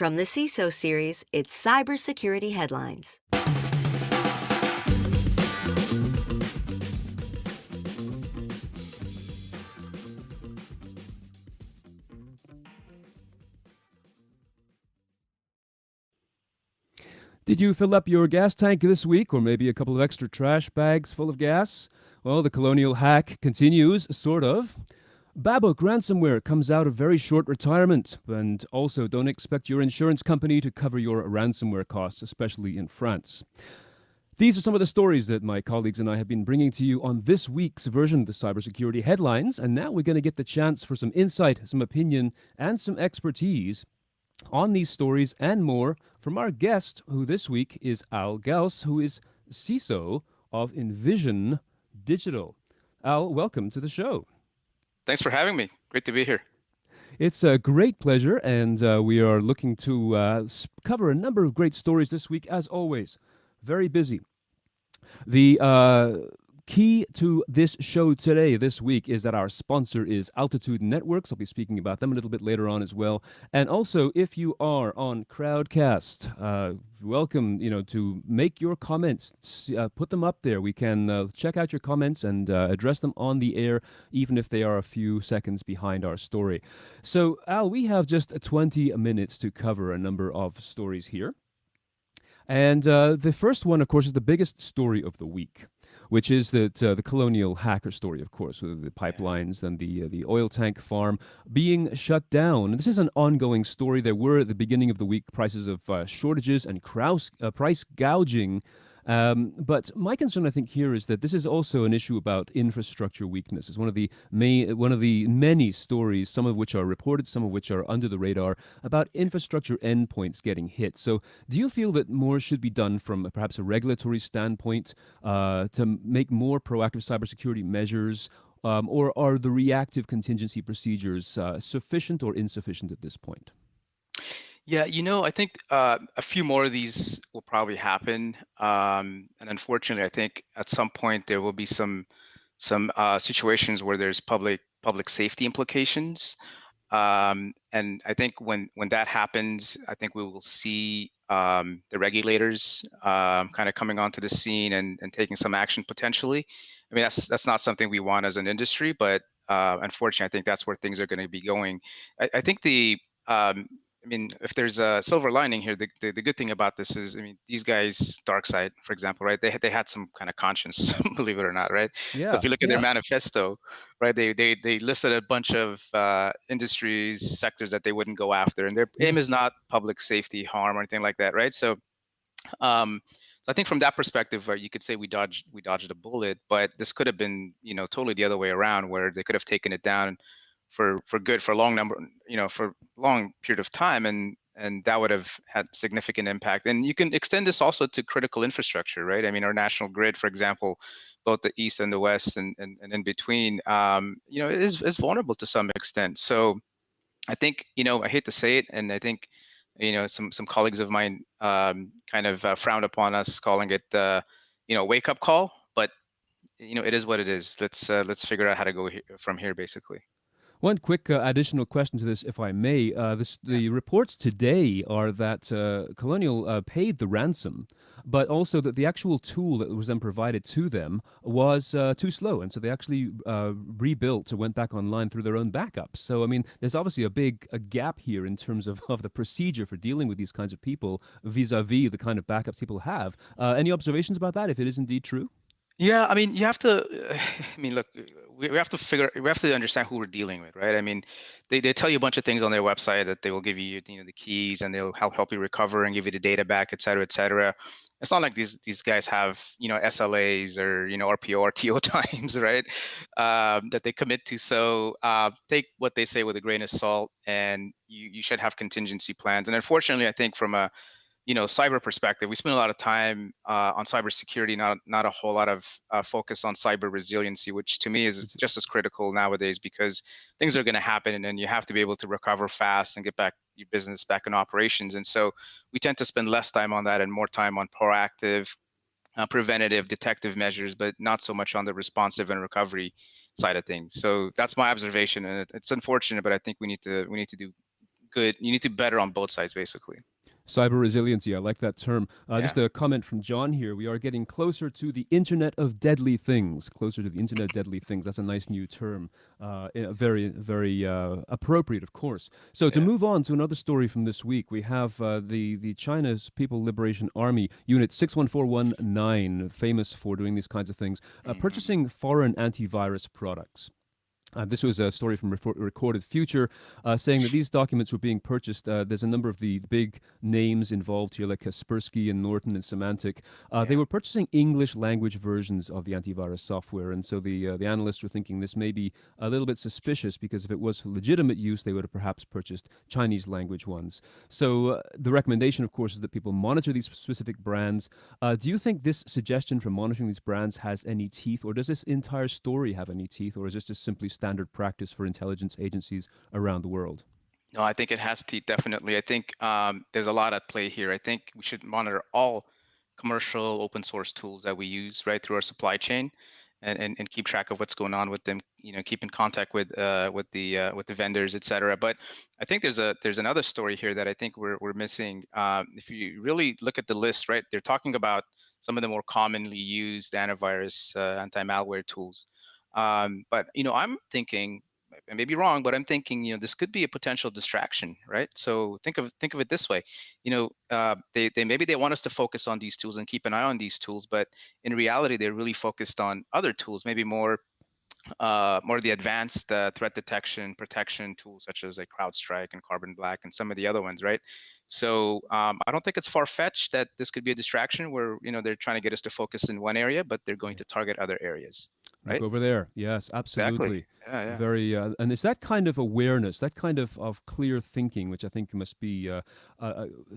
From the CISO series, it's Cybersecurity Headlines. Did you fill up your gas tank this week, or maybe a couple of extra trash bags full of gas? Well, the colonial hack continues, sort of. Babiko ransomware comes out of very short retirement, and also don't expect your insurance company to cover your ransomware costs, especially in France. These are some of the stories that my colleagues and I have been bringing to you on this week's version of the Cybersecurity Headlines, and now we're going to get the chance for some insight, some opinion, and some expertise on these stories and more from our guest, who this week is Al Gauss, who is CISO of Envision Digital. Al, welcome to the show. Thanks for having me. Great to be here. It's a great pleasure, and we are looking to cover a number of great stories this week, as always. Very busy. The key to this show today, this week, is that our sponsor is Altitude Networks. I'll be speaking about them a little bit later on as well. And also, if you are on Crowdcast, welcome, to make your comments, put them up there. We can check out your comments and address them on the air, even if they are a few seconds behind our story. So, Al, we have just 20 minutes to cover a number of stories here. And the first one, of course, is the biggest story of the week, which is that the colonial hacker story, of course, with the pipelines and the oil tank farm being shut down. And this is an ongoing story. There were at the beginning of the week prices of shortages and price gouging. But my concern, I think, here is that this is also an issue about infrastructure weakness. It's one of the many stories, some of which are reported, some of which are under the radar, about infrastructure endpoints getting hit. So, do you feel that more should be done from perhaps a regulatory standpoint to make more proactive cybersecurity measures, or are the reactive contingency procedures sufficient or insufficient at this point? Yeah, I think a few more of these will probably happen, and unfortunately, I think at some point there will be some situations where there's public safety implications, and I think when that happens, I think we will see the regulators kind of coming onto the scene and taking some action potentially. I mean, that's not something we want as an industry, but unfortunately, I think that's where things are going to be going. I think I mean, if there's a silver lining here, the good thing about this is, I mean, these guys, DarkSide, for example, right? They had some kind of conscience, believe it or not, right? So Yeah, if you look at their manifesto, right, they listed a bunch of industries, sectors that they wouldn't go after, and their aim is not public safety harm or anything like that, right? So I think from that perspective, you could say we dodged a bullet, but this could have been, totally the other way around, where they could have taken it down for good for a long number, for long period of time, and that would have had significant impact. And you can extend this also to critical infrastructure, right? I mean, our national grid, for example, both the east and the west and in between, is vulnerable to some extent. So I think, I hate to say it, and I think, some colleagues of mine kind of frowned upon us calling it, wake up call, but it is what it is. Let's figure out how to go from here, basically. One quick additional question to this, if I may. The reports today are that Colonial paid the ransom, but also that the actual tool that was then provided to them was too slow, and so they actually rebuilt or went back online through their own backups. So, I mean, there's obviously a gap here in terms of the procedure for dealing with these kinds of people vis-a-vis the kind of backups people have. Any observations about that, if it is indeed true? Yeah, I mean, you have to. I mean, look, we have to we have to understand who we're dealing with, right? I mean, they tell you a bunch of things on their website that they will give you, the keys, and they'll help you recover and give you the data back, et cetera, et cetera. It's not like these guys have, SLAs or RPO, RTO times, right? That they commit to. So take what they say with a grain of salt, and you should have contingency plans. And unfortunately, I think from a cyber perspective, we spend a lot of time on cybersecurity, not a whole lot of focus on cyber resiliency, which to me is just as critical nowadays, because things are going to happen, and then you have to be able to recover fast and get back your business back in operations. And so we tend to spend less time on that and more time on proactive, preventative, detective measures, but not so much on the responsive and recovery side of things. So that's my observation, and it's unfortunate, but I think we need to good. You need to better on both sides, basically. Cyber resiliency, I like that term. Yeah. Just a comment from John here. We are getting closer to the Internet of Deadly Things. Closer to the Internet of Deadly Things. That's a nice new term. Very, very appropriate, of course. So to Yeah. move on to another story from this week, we have the China's People Liberation Army Unit 61419, famous for doing these kinds of things, Hmm. purchasing foreign antivirus products. This was a story from Recorded Future saying that these documents were being purchased. There's a number of the big names involved here, like Kaspersky and Norton and Symantec. They Yeah. were purchasing English language versions of the antivirus software, and so the analysts were thinking this may be a little bit suspicious because if it was for legitimate use, they would have perhaps purchased Chinese language ones. So the recommendation, of course, is that people monitor these specific brands. Do you think this suggestion for monitoring these brands has any teeth, or does this entire story have any teeth, or is this just simply standard practice for intelligence agencies around the world? No, I think it has to definitely. I think there's a lot at play here. I think we should monitor all commercial open source tools that we use right through our supply chain, and keep track of what's going on with them. Keep in contact with the vendors, et cetera. But I think there's another story here that I think we're missing. If you really look at the list, right, they're talking about some of the more commonly used antivirus, anti-malware tools. But I'm thinking, I may be wrong, but I'm thinking, this could be a potential distraction, right? So think of it this way, they maybe they want us to focus on these tools and keep an eye on these tools, but in reality, they're really focused on other tools, maybe more the advanced threat detection protection tools such as like CrowdStrike and Carbon Black and some of the other ones, right? So I don't think it's far-fetched that this could be a distraction where they're trying to get us to focus in one area, but they're going Yeah. to target other areas, Look right? over there. Yes, Exactly. absolutely. Yeah, yeah. Very, and it's that kind of awareness, that kind of clear thinking, which I think must be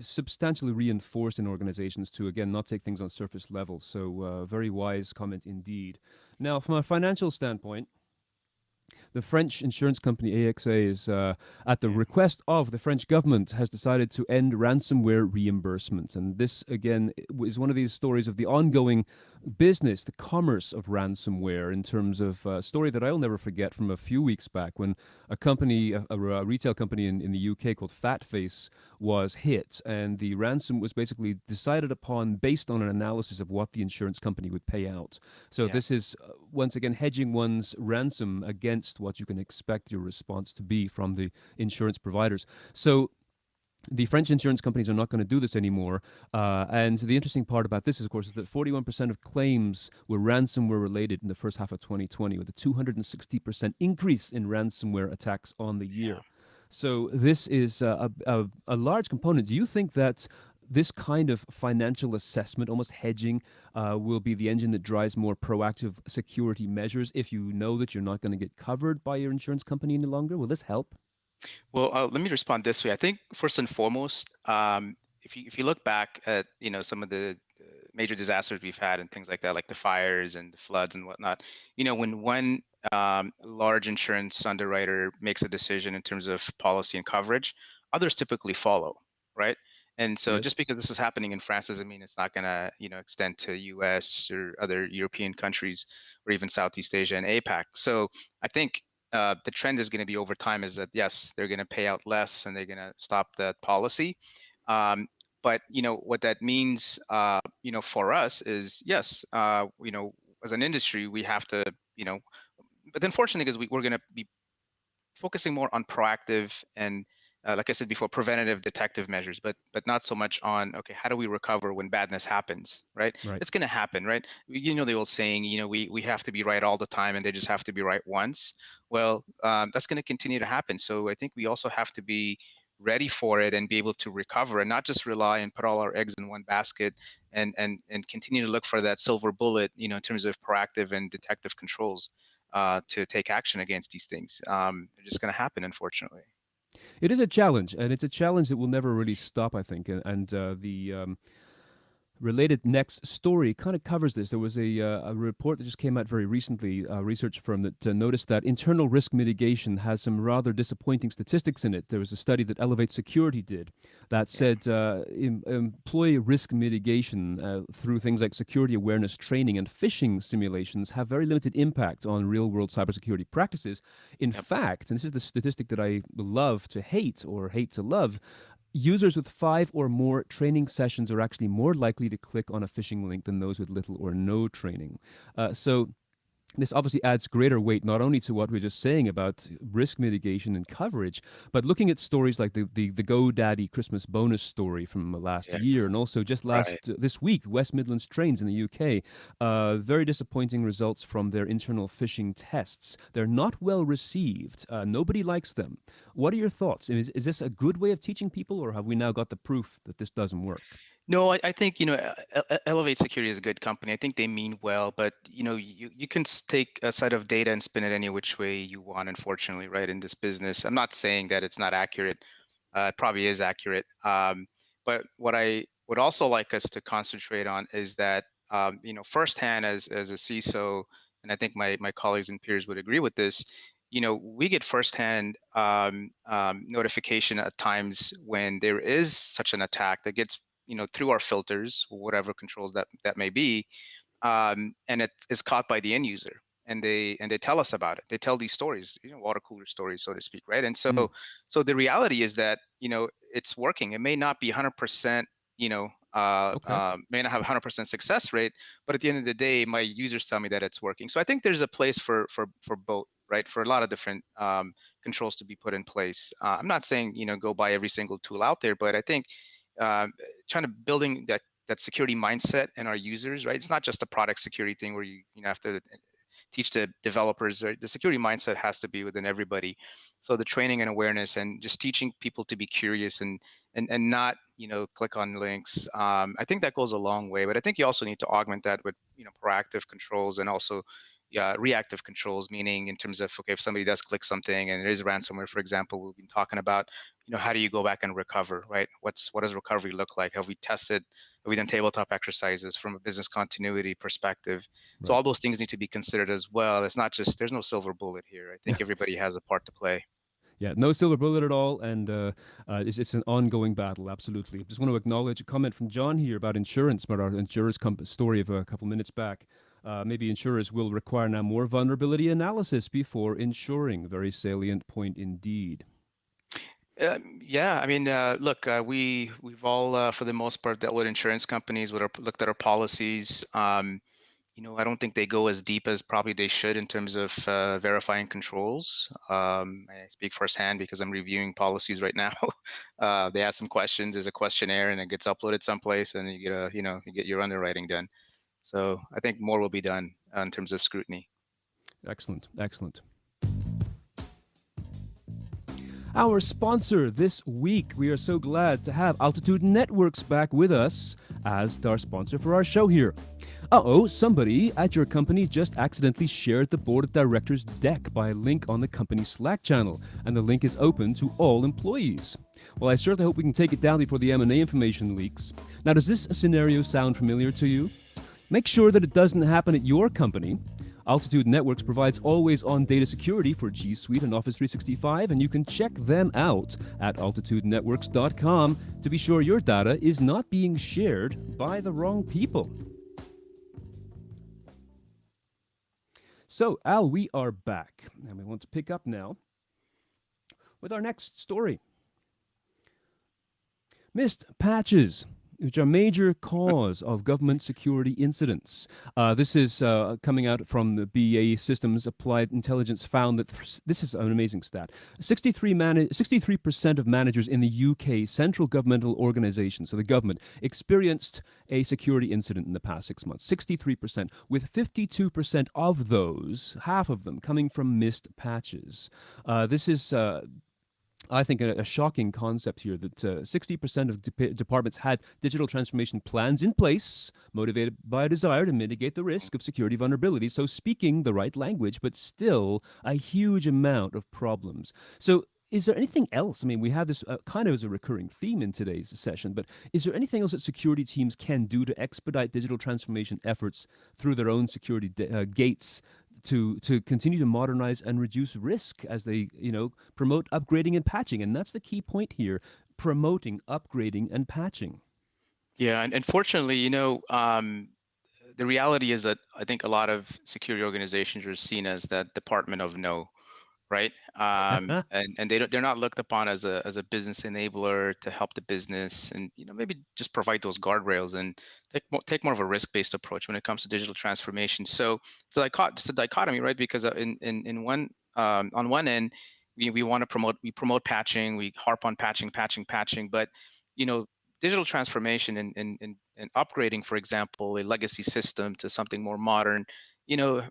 substantially reinforced in organizations to, again, not take things on surface level. So, very wise comment indeed. Now, from a financial standpoint, the French insurance company AXA is, at the Mm, request of the French government, has decided to end ransomware reimbursements. And this, again, is one of these stories of the ongoing business, the commerce of ransomware, in terms of a story that I'll never forget from a few weeks back when a company, a retail company in the UK called Fatface, was hit. And the ransom was basically decided upon based on an analysis of what the insurance company would pay out. So yeah. this is once again hedging one's ransom against what you can expect your response to be from the insurance providers. So the French insurance companies are not going to do this anymore. And the interesting part about this, of course, is that 41% of claims were ransomware related in the first half of 2020, with a 260% increase in ransomware attacks on the Yeah. year. So this is a large component. Do you think that this kind of financial assessment, almost hedging, will be the engine that drives more proactive security measures if you know that you're not going to get covered by your insurance company any longer? Will this help? Well, let me respond this way. I think first and foremost, if you look back at some of the major disasters we've had and things like that, like the fires and the floods and whatnot, when one large insurance underwriter makes a decision in terms of policy and coverage, others typically follow, right? And so Yes. just because this is happening in France doesn't mean it's not going to extend to U.S. or other European countries or even Southeast Asia and APAC. So I think the trend is going to be over time is that yes, they're going to pay out less and they're going to stop that policy. But what that means, for us is yes, as an industry we have to, but unfortunately, because we're going to be focusing more on proactive and like I said before, preventative detective measures, but not so much on okay, how do we recover when badness happens, right? Right. It's going to happen, right? The old saying, we have to be right all the time, and they just have to be right once. Well, that's going to continue to happen. So I think we also have to be ready for it and be able to recover and not just rely and put all our eggs in one basket and continue to look for that silver bullet, in terms of proactive and detective controls to take action against these things. They're just going to happen, unfortunately. It is a challenge, and it's a challenge that will never really stop, I think. And Related next story kind of covers this. There was a report that just came out very recently, a research firm that noticed that internal risk mitigation has some rather disappointing statistics in it. There was a study that Elevate Security did that Yeah, said employee risk mitigation through things like security awareness training and phishing simulations have very limited impact on real world cybersecurity practices. In yep. fact, and this is the statistic that I love to hate or hate to love, users with 5 or more training sessions are actually more likely to click on a phishing link than those with little or no training. So this obviously adds greater weight not only to what we're just saying about risk mitigation and coverage, but looking at stories like the GoDaddy Christmas bonus story from last Yeah, year, and also just right. this week, West Midlands Trains in the UK. Very disappointing results from their internal phishing tests. They're not well received. Nobody likes them. What are your thoughts? Is this a good way of teaching people, or have we now got the proof that this doesn't work? No, I think Elevate Security is a good company. I think they mean well, but you can take a set of data and spin it any which way you want. Unfortunately, right, in this business, I'm not saying that it's not accurate. It probably is accurate. But what I would also like us to concentrate on is that firsthand as a CISO, and I think my colleagues and peers would agree with this. We get firsthand notification at times when there is such an attack that gets through our filters, whatever controls that may be, and it is caught by the end user, and they tell us about it. They tell these stories, water cooler stories, so to speak, right? And so Mm, so the reality is that it's working. It may not be 100%, okay. may not have 100% success rate, but at the end of the day, my users tell me that it's working. So I think there's a place for both, right? For a lot of different controls to be put in place. I'm not saying go buy every single tool out there, but I think uh, trying to building that security mindset in our users, right? It's not just a product security thing where you have to teach the developers. The security mindset has to be within everybody. So the training and awareness, and just teaching people to be curious and not click on links. I think that goes a long way. But I think you also need to augment that with proactive controls, and also reactive controls, meaning in terms of, okay, if somebody does click something and there is ransomware, for example, we've been talking about, how do you go back and recover, right? What does recovery look like? Have we tested? Have we done tabletop exercises from a business continuity perspective? So Right. all those things need to be considered as well. It's not just, there's no silver bullet here. I think everybody has a part to play. Yeah, no silver bullet at all, and it's an ongoing battle. Absolutely. Just want to acknowledge a comment from John here about insurance, about our insurers story of a couple minutes back. Maybe insurers will require now more vulnerability analysis before insuring. Very salient point indeed. Yeah, I mean, look, we've all, for the most part, dealt with insurance companies, looked at our policies. I don't think they go as deep as probably they should in terms of verifying controls. I speak firsthand because I'm reviewing policies right now. They ask some questions. There's a questionnaire, and it gets uploaded someplace, and you get your underwriting done. So I think more will be done in terms of scrutiny. Excellent, excellent. Our sponsor this week, we are so glad to have Altitude Networks back with us as our sponsor for our show here. Uh-oh, somebody at your company just accidentally shared the board of directors deck by a link on the company Slack channel, and the link is open to all employees. Well, I certainly hope we can take it down before the M&A information leaks. Now, does this scenario sound familiar to you? Make sure that it doesn't happen at your company. Altitude Networks provides always-on data security for G Suite and Office 365, and you can check them out at altitudenetworks.com to be sure your data is not being shared by the wrong people. So, Al, we are back, and we want to pick up now with our next story. Missed patches, which are a major cause of government security incidents. This is coming out from the BAE Systems Applied Intelligence found that this is an amazing stat. 63% of managers in the UK central governmental organization, so the government, experienced a security incident in the past 6 months. 63%, with 52% of those, half of them, coming from missed patches. This is I think a shocking concept here that 60% of departments had digital transformation plans in place, motivated by a desire to mitigate the risk of security vulnerabilities. So speaking the right language, but still a huge amount of problems. So is there anything else? I mean, we have this kind of as a recurring theme in today's session, but is there anything else that security teams can do to expedite digital transformation efforts through their own security gates to continue to modernize and reduce risk as they, promote upgrading and patching? And that's the key point here: promoting, upgrading, and patching. Yeah, and fortunately, the reality is that I think a lot of security organizations are seen as that department of no, right? And they're not looked upon as a business enabler to help the business, and maybe just provide those guardrails and take more of a risk-based approach when it comes to digital transformation. So it's a dichotomy, right? Because in one on one end, we want to promote patching, we harp on patching, but you know digital transformation and upgrading, for example, a legacy system to something more modern, you know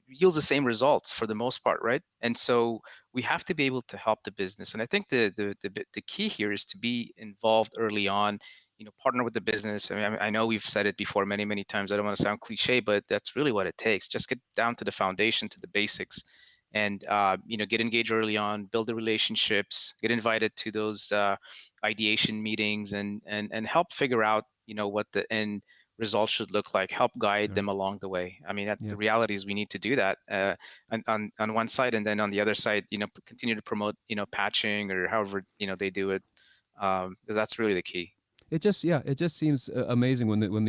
yields the same results for the most part, right? And so we have to be able to help the business. And I think the key here is to be involved early on. Partner with the business. I mean, I know we've said it before many times. I don't want to sound cliche, but that's really what it takes. Just get down to the foundation, to the basics, and get engaged early on, build the relationships, get invited to those ideation meetings, and help figure out what the end results should look like, help guide Sure. them along the way. I mean, Yeah. the reality is we need to do that on one side, and then on the other side, continue to promote, patching or however, they do it, because that's really the key. It just seems amazing when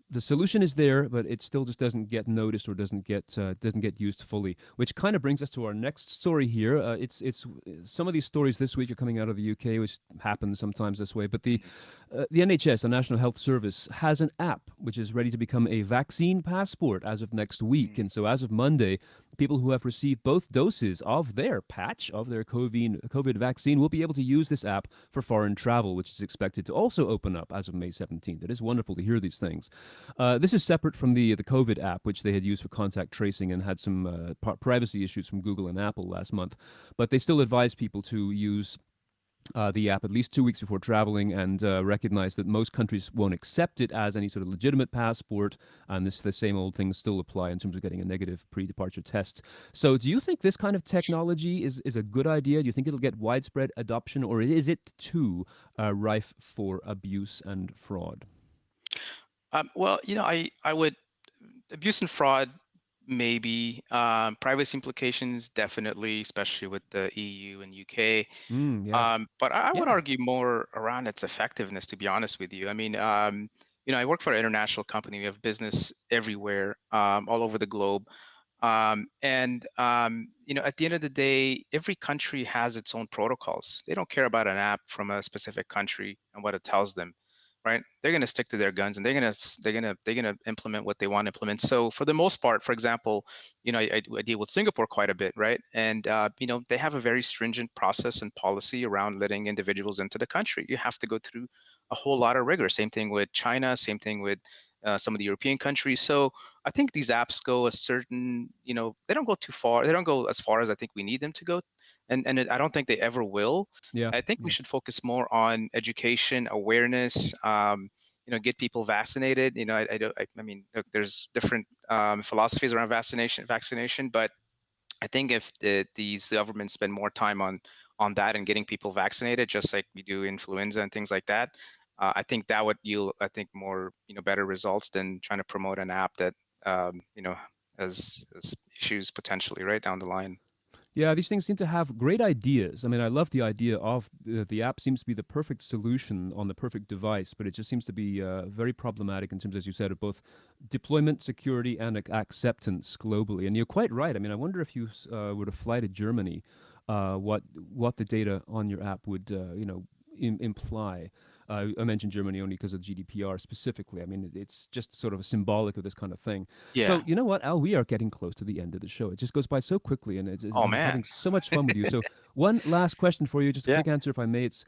the solution is there, but it still just doesn't get noticed or doesn't get used fully. Which kind of brings us to our next story here. It's some of these stories this week are coming out of the UK, which happens sometimes this way. But the NHS, the National Health Service, has an app which is ready to become a vaccine passport as of next week. Mm. And so, as of Monday, people who have received both doses of their patch of their COVID vaccine will be able to use this app for foreign travel, which is expected to also open up as of May 17th. It is wonderful to hear these things. This is separate from the COVID app, which they had used for contact tracing and had some privacy issues from Google and Apple last month. But they still advise people to use the app at least 2 weeks before traveling, and recognize that most countries won't accept it as any sort of legitimate passport, and the same old things still apply in terms of getting a negative pre-departure test. So do you think this kind of technology is a good idea? Do you think it'll get widespread adoption, or is it too rife for abuse and fraud? Well, I would abuse and fraud, maybe. Privacy implications, definitely, especially with the EU and UK. Yeah. But I would Yeah. argue more around its effectiveness, to be honest with you. I mean, I work for an international company. We have business everywhere, all over the globe. At the end of the day, every country has its own protocols. They don't care about an app from a specific country and what it tells them, right? They're going to stick to their guns, and they're going to implement what they want to implement. So for the most part, for example, I deal with Singapore quite a bit, right? And they have a very stringent process and policy around letting individuals into the country. You have to go through a whole lot of rigor. Same thing with China. Same thing with some of the European countries. So I think these apps go a certain, they don't go too far. They don't go as far as I think we need them to go, and I don't think they ever will. Yeah. I think we Yeah. should focus more on education, awareness. Get people vaccinated. I mean, look, there's different philosophies around vaccination, but I think if these governments spend more time on that and getting people vaccinated, just like we do influenza and things like that, I think that would yield, I think, more better results than trying to promote an app that has issues potentially right down the line. Yeah, these things seem to have great ideas. I mean, I love the idea of the app seems to be the perfect solution on the perfect device, but it just seems to be very problematic in terms, as you said, of both deployment, security, and acceptance globally. And you're quite right. I mean, I wonder if you were to fly to Germany, what the data on your app would imply. I mentioned Germany only because of GDPR specifically. I mean, it's just sort of symbolic of this kind of thing. So, Yeah. you know what, Al, we are getting close to the end of the show. It just goes by so quickly, and Oh I'm man. having so much fun with you. So, one last question for you, just a Yeah. quick answer, if I may. It's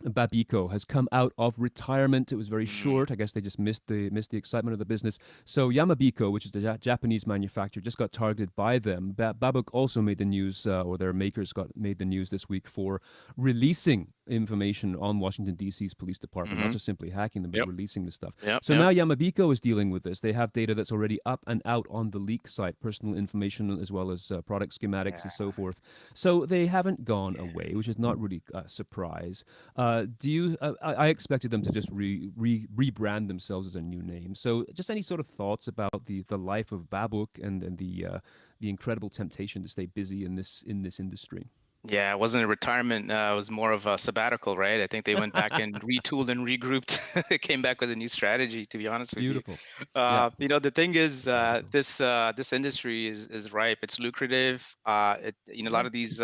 Babiko has come out of retirement. It was very Mm, short. I guess they just missed the excitement of the business. So Yamabiko, which is the Japanese manufacturer, just got targeted by them. Babuk also made the news, or their makers got made the news this week for releasing information on Washington D.C.'s police department, not mm-hmm. just simply hacking them, but Yep. releasing the stuff. Yep. So Yep. now Yamabiko is dealing with this. They have data that's already up and out on the leak site, personal information as well as product schematics Yeah. and so forth. So they haven't gone away, which is not really a surprise. Do you? I expected them to just rebrand themselves as a new name. So, just any sort of thoughts about the life of Babuk and the incredible temptation to stay busy in this industry. Yeah, it wasn't a retirement. It was more of a sabbatical, right? I think they went back and retooled and regrouped. Came back with a new strategy, to be honest with you. Beautiful. Yeah. The thing is, Babiko. this industry is ripe. It's lucrative. A lot Mhm. of these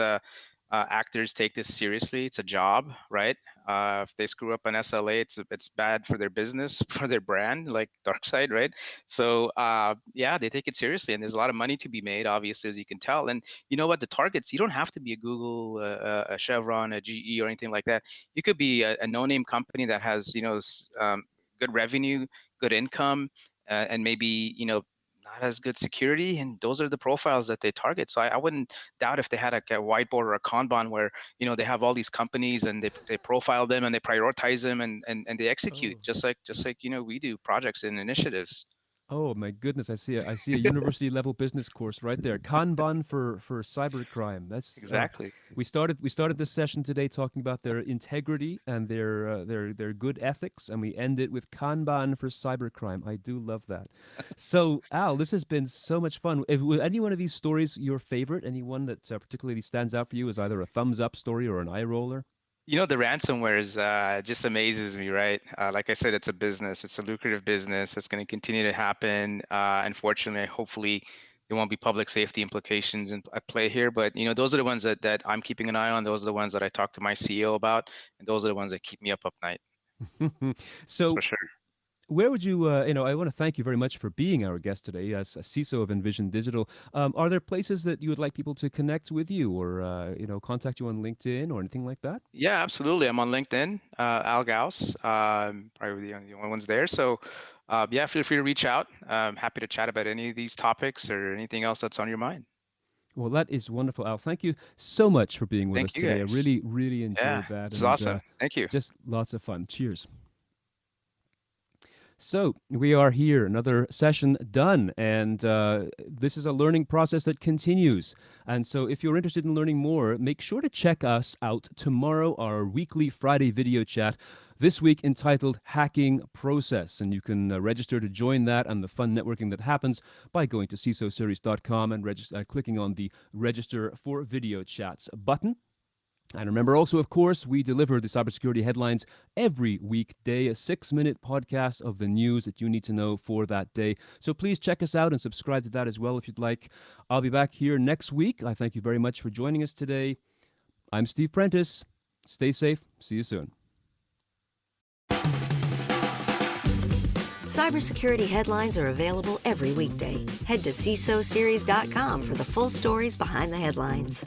actors take this seriously. It's a job, right? If they screw up an SLA, it's bad for their business, for their brand, like DarkSide, right? So yeah, they take it seriously, and there's a lot of money to be made, obviously, as you can tell. And you know what? The targets, you don't have to be a Google, a Chevron, a GE, or anything like that. You could be a no-name company that has, good revenue, good income, and maybe, not as good security. And those are the profiles that they target. So I wouldn't doubt if they had a whiteboard or a Kanban where, they have all these companies and they profile them and they prioritize them and they execute Oh. just like, we do projects and initiatives. Oh my goodness! I see a university level business course right there. Kanban for cybercrime. That's Exactly. we started this session today talking about their integrity and their good ethics, and we end it with Kanban for cybercrime. I do love that. So Al, this has been so much fun. Was any one of these stories your favorite? Any one that particularly stands out for you as either a thumbs up story or an eye roller? The ransomware is just amazes me, right? Like I said, it's a business. It's a lucrative business. It's going to continue to happen. Unfortunately, hopefully, there won't be public safety implications at play here. But those are the ones that I'm keeping an eye on. Those are the ones that I talk to my CEO about, and those are the ones that keep me up at night. That's So for sure. where would you, I want to thank you very much for being our guest today as a CISO of Envision Digital. Are there places that you would like people to connect with you or, contact you on LinkedIn or anything like that? Yeah, absolutely. I'm on LinkedIn, Al Gauss, probably the only ones there. So, yeah, feel free to reach out. I'm happy to chat about any of these topics or anything else that's on your mind. Well, that is wonderful, Al. Thank you so much for being with us Thank you, today. I guys. really, really Yeah, enjoyed that this is and awesome. Thank you. just lots of fun. Cheers. So we are here, another session done, and this is a learning process that continues. And so if you're interested in learning more, make sure to check us out tomorrow, our weekly Friday video chat, this week entitled Hacking Process. And you can register to join that and the fun networking that happens by going to cisoseries.com and clicking on the Register for Video Chats button. And remember also, of course, we deliver the cybersecurity headlines every weekday, a 6-minute podcast of the news that you need to know for that day. So please check us out and subscribe to that as well if you'd like. I'll be back here next week. I thank you very much for joining us today. I'm Steve Prentice. Stay safe. See you soon. Cybersecurity headlines are available every weekday. Head to cisoseries.com for the full stories behind the headlines.